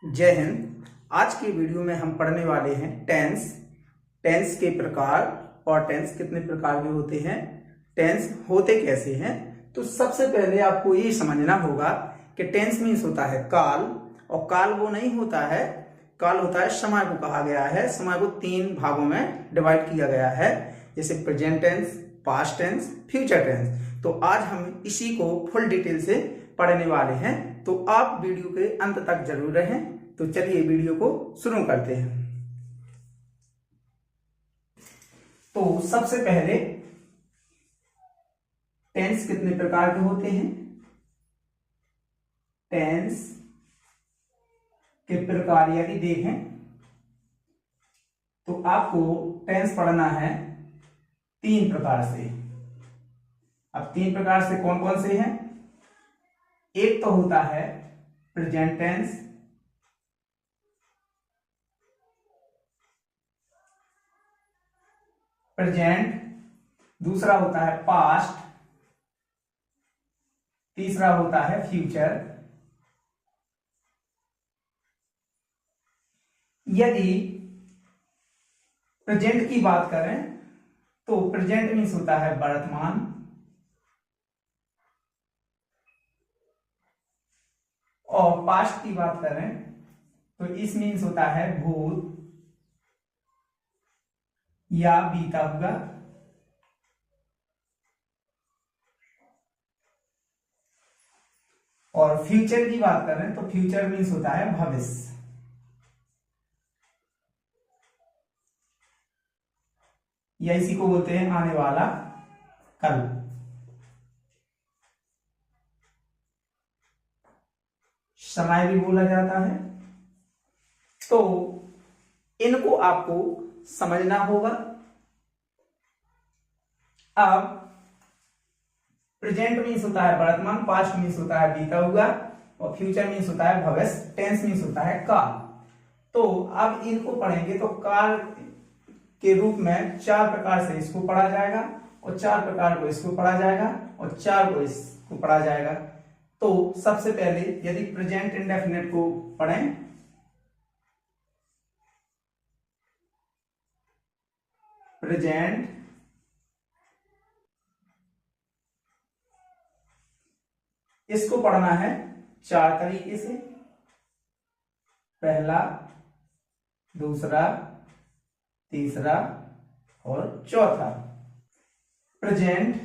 जय हिंद। आज की वीडियो में हम पढ़ने वाले हैं टेंस के प्रकार और टेंस कितने प्रकार के होते हैं, टेंस होते कैसे हैं। तो सबसे पहले आपको ये समझना होगा कि टेंस मीन्स होता है काल, और काल वो नहीं होता है, काल होता है समय को कहा गया है। समय को 3 भागों में डिवाइड किया गया है, जैसे present tense, past tense, future tense. तो आज हम इसी को फुल डिटेल से पढ़ने वाले हैं, तो आप वीडियो के अंत तक जरूर रहें। तो चलिए वीडियो को शुरू करते हैं। तो सबसे पहले टेंस कितने प्रकार के होते हैं। टेंस के प्रकार यदि देखें तो आपको टेंस पढ़ना है 3 प्रकार से। अब 3 प्रकार से कौन कौन से हैं? एक तो होता है प्रेजेंट टेंस, प्रेजेंट, दूसरा होता है पास्ट, तीसरा होता है फ्यूचर। यदि प्रेजेंट की बात करें तो प्रेजेंट मीन्स होता है वर्तमान, और पास्ट की बात करें तो इस मीन्स होता है भूत या बीता हुआ, और फ्यूचर की बात करें तो फ्यूचर मीन्स होता है भविष्य। या इसी को बोलते हैं आने वाला कल। समय भी बोला जाता है। तो इनको आपको समझना होगा। अब प्रेजेंट मीन्स होता है वर्तमान, पास्ट मीन्स होता है बीता हुआ, और फ्यूचर मीन्स होता है भविष्य, टेंस मीन्स होता है काल। तो अब इनको पढ़ेंगे तो काल के रूप में 4 प्रकार से इसको पढ़ा जाएगा, और 4 प्रकार को इसको पढ़ा जाएगा, और 4 को इसको पढ़ा जाएगा। तो सबसे पहले यदि प्रेजेंट इंडेफिनिट को पढ़ें, प्रेजेंट इसको पढ़ना है 4 तरीके से। पहला, दूसरा, तीसरा और चौथा। प्रेजेंट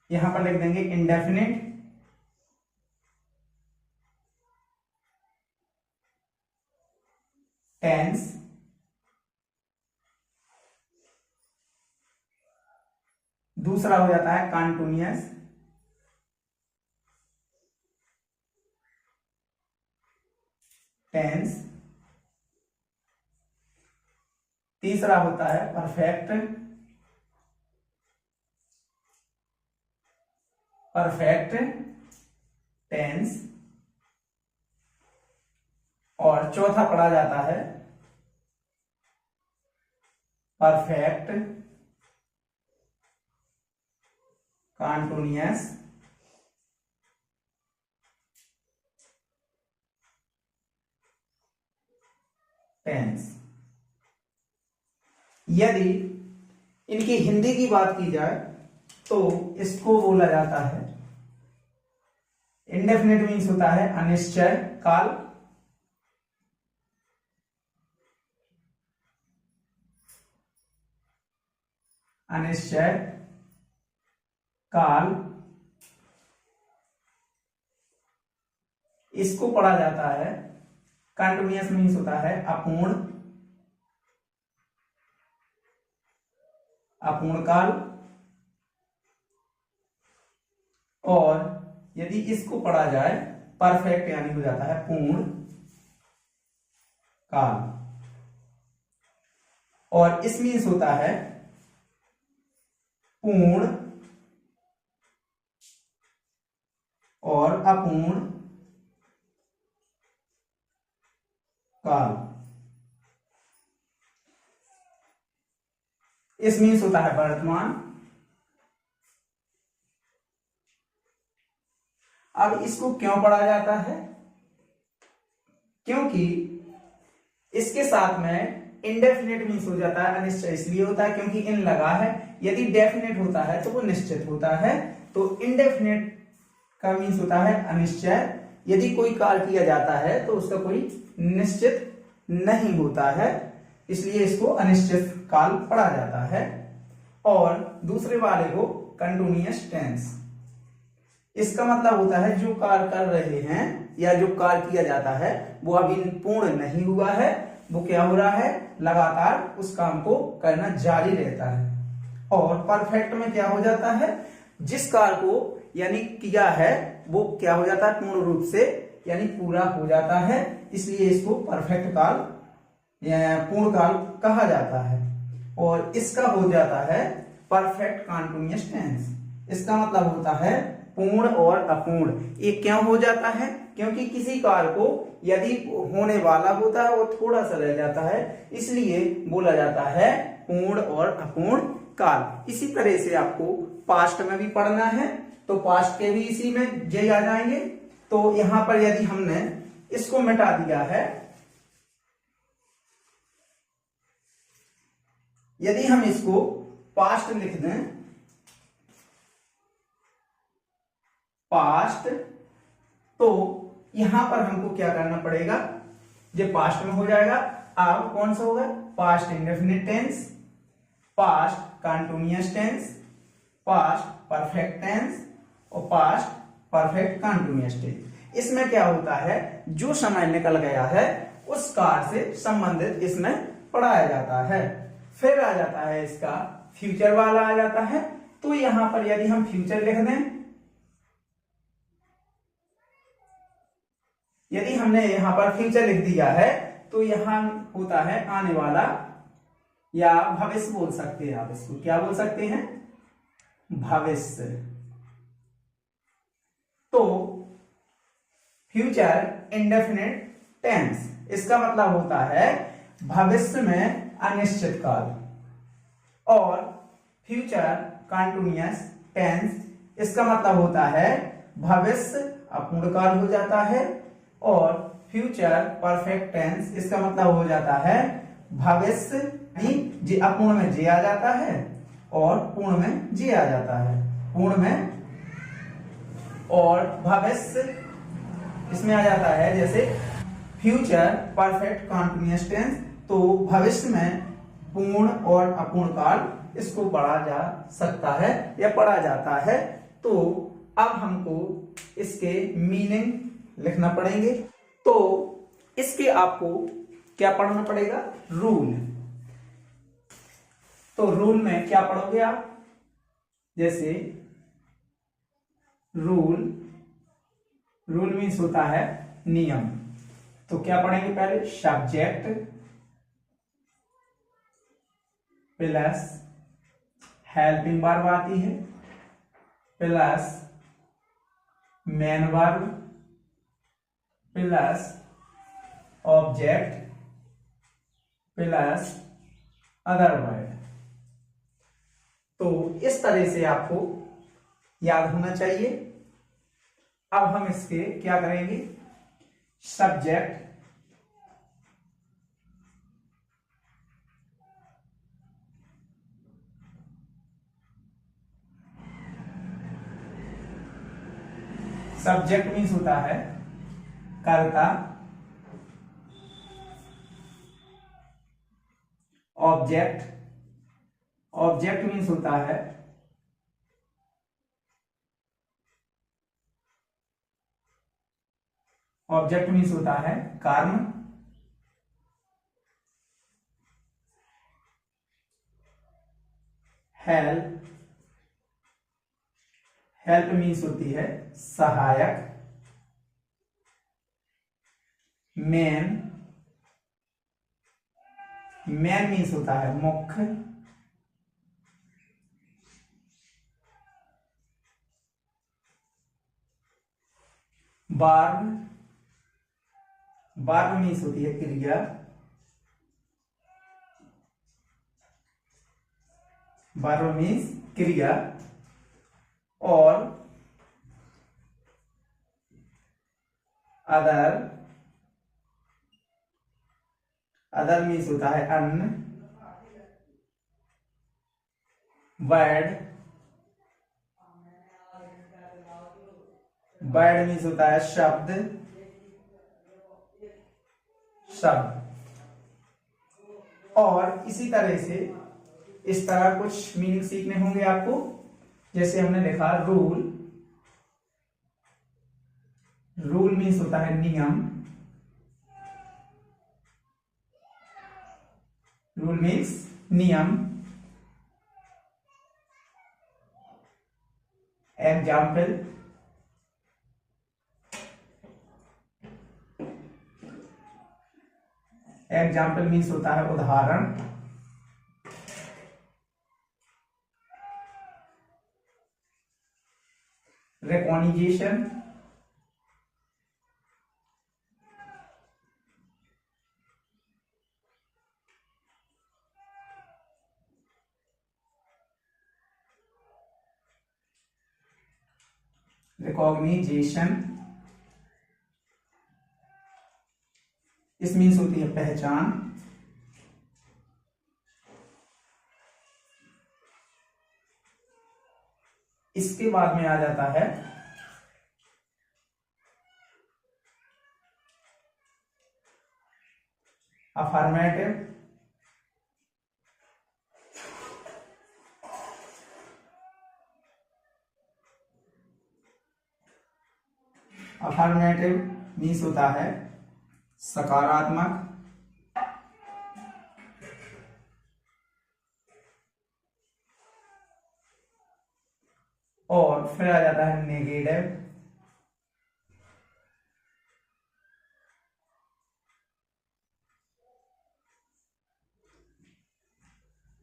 यहां पर लिख देंगे इंडेफिनिट, टेंस, दूसरा हो जाता है कॉन्टिन्यूअस, टेंस, तीसरा होता है परफेक्ट, परफेक्ट टेंस, और चौथा पढ़ा जाता है परफेक्ट कॉन्टिन्यूअस टेंस। यदि इनकी हिंदी की बात की जाए तो इसको बोला जाता है इंडेफिनिट मीन्स होता है अनिश्चय काल, अनिश्चय काल। इसको पढ़ा जाता है कंटिन्यूअस मीन्स होता है अपूर्ण, अपूर्ण काल। और यदि इसको पढ़ा जाए परफेक्ट यानी हो जाता है पूर्ण काल। और इस मीन्स होता है पूर्ण और अपूर्ण काल। इस मीन्स होता है वर्तमान। अब इसको क्यों पढ़ा जाता है? क्योंकि इसके साथ में इंडेफिनेट मीन्स हो जाता है, अनिश्चय इसलिए होता है क्योंकि इन लगा है। यदि डेफिनेट होता है तो वो निश्चित होता है, तो इंडेफिनेट का मीन्स होता है अनिश्चय। यदि कोई कार्य किया जाता है तो उसका कोई निश्चित नहीं होता है, इसलिए इसको अनिश्चित काल पढ़ा जाता है। और दूसरे वाले को कंटिन्यूअस टेंस, इसका मतलब होता है जो कार्य कर रहे हैं या जो कार्य किया जाता है वो अभी पूर्ण नहीं हुआ है, वो क्या हो रहा है, लगातार उस काम को करना जारी रहता है। और परफेक्ट में क्या हो जाता है, जिस कार्य को यानी किया है वो क्या हो जाता है, पूर्ण रूप से यानी पूरा हो जाता है, इसलिए इसको परफेक्ट काल या पूर्ण काल कहा जाता है। और इसका हो जाता है परफेक्ट कंटिन्यूअस टेंस, इसका मतलब होता है पूर्ण और अपूर्ण। ये क्यों हो जाता है, क्योंकि किसी कार्य को यदि होने वाला होता है वो थोड़ा सा रह जाता है, इसलिए बोला जाता है पूर्ण और अपूर्ण काल। इसी तरह से आपको पास्ट में भी पढ़ना है, तो पास्ट के भी इसी में जे आ जाएंगे। तो यहां पर यदि हमने इसको मिटा दिया है, यदि हम इसको पास्ट लिख दें, पास्ट, तो यहां पर हमको क्या करना पड़ेगा, ये पास्ट में हो जाएगा। अब कौन सा होगा, past indefinite tense, past continuous tense, past perfect tense और पास्ट परफेक्ट कंटिन्यूअस टेंस। इसमें क्या होता है, जो समय निकल गया है उस कार्य से संबंधित इसमें पढ़ाया जाता है। फिर आ जाता है इसका फ्यूचर वाला आ जाता है। तो यहां पर यदि हम फ्यूचर लिख दें, यदि हमने यहां पर फ्यूचर लिख दिया है तो यहां होता है आने वाला या भविष्य बोल सकते हैं आप इसको, क्या बोल सकते हैं, भविष्य। तो फ्यूचर इंडेफिनिट टेंस, इसका मतलब होता है भविष्य में अनिश्चित काल। और फ्यूचर कंटिन्यूअस टेंस, इसका मतलब होता है भविष्य अपूर्ण काल हो जाता है। और फ्यूचर परफेक्ट टेंस, इसका मतलब हो जाता है भविष्य जी अपूर्ण में जे आ जाता है और पूर्ण में जे आ जाता है, पूर्ण में। और भविष्य इसमें आ जाता है जैसे फ्यूचर परफेक्ट कंटिन्यूअस टेंस, तो भविष्य में पूर्ण और अपूर्ण काल इसको पढ़ा जा सकता है या पढ़ा जाता है। तो अब हमको इसके मीनिंग लिखना पड़ेंगे। तो इसके आपको क्या पढ़ना पड़ेगा, रूल। तो रूल में क्या पढ़ोगे आप, जैसे रूल, रूल मीन्स होता है नियम। तो क्या पढ़ेंगे, पहले सब्जेक्ट प्लस हेल्पिंग वर्ब आती है plus main verb plus object plus other word. तो इस तरह से आपको याद होना चाहिए। अब हम इसके क्या करेंगे, सब्जेक्ट सब्जेक्ट मीन्स होता है कर्ता, ऑब्जेक्ट, ऑब्जेक्ट मीन्स होता है ऑब्जेक्ट मीन्स होता है कर्म, हेल्प, हेल्प मीन्स होती है सहायक, मेन, मेन मीन्स होता है मुख्य, वर्ब, वर्ब मीन्स होती है क्रिया, वर्ब मीन्स क्रिया। और अदर अदर मीन्स होता है अन्न, वर्ड, वर्ड मीन्स होता है शब्द, शब्द। और इसी तरह से इस तरह कुछ मीनिंग सीखने होंगे आपको। जैसे हमने देखा रूल, रूल मीन्स होता है नियम, रूल मीन्स नियम। एग्जाम्पल, एग्जाम्पल मीन्स होता है उदाहरण। रिकॉग्निशन, रिकॉग्निजेशन, इस मीन्स होती है पहचान। इसके बाद में आ जाता है अफर्मेटिव, अफर्मेटिव मीन्स होता है सकारात्मक। और फिर आ जाता है नेगेटिव,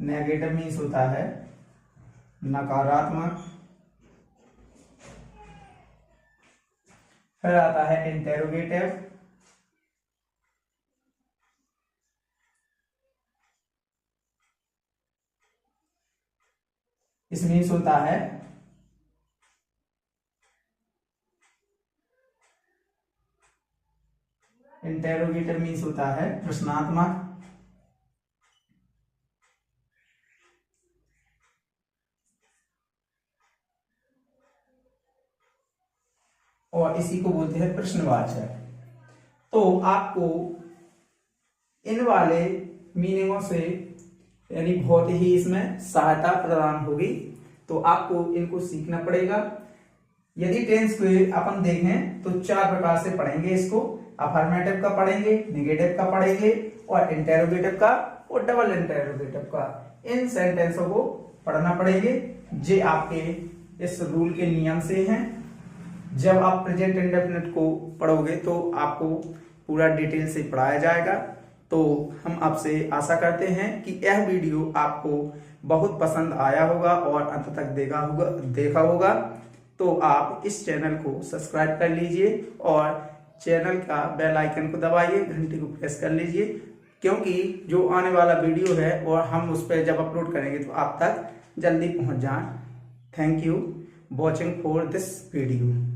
नेगेटिव मीन्स होता है नकारात्मक। फिर आता है इंटेरोगेटिव, इस मीन्स होता है इंटेरोगेटिव मीन्स होता है प्रश्नात्मक। और इसी को बोलते हैं प्रश्नवाचक। तो आपको इन वाले मीनिंगों से यानी बहुत ही इसमें सहायता प्रदान होगी। तो आपको इनको सीखना पड़ेगा। यदि टेंस को अपन देखें तो 4 प्रकार से पढ़ेंगे इसको। अफर्मेटिव का पढ़ेंगे, नेगेटिव का पढ़ेंगे और इंटेरोगेटिव का और डबल इंटेरोगेटिव का। इन सेंटेंसों को पढ़ना पड़ेंगे। जे आपके इस रूल के नियम से हैं। जब आप प्रेजेंट इंडेफिनिट को पढ़ोगे तो आपको पूरा डिटेल से पढ़ाया जाएगा। तो हम आपसे आशा करते हैं कि यह वीडियो आपको बहुत पसंद आया होगा और अंत तक देखा होगा। तो आप इस चैनल को सब्सक्राइब कर लीजिए और चैनल का बेल आइकन को दबाइए, घंटी को प्रेस कर लीजिए, क्योंकि जो आने वाला वीडियो है और हम उस पर जब अपलोड करेंगे तो आप तक जल्दी पहुंच जाए। Thank you watching for this video.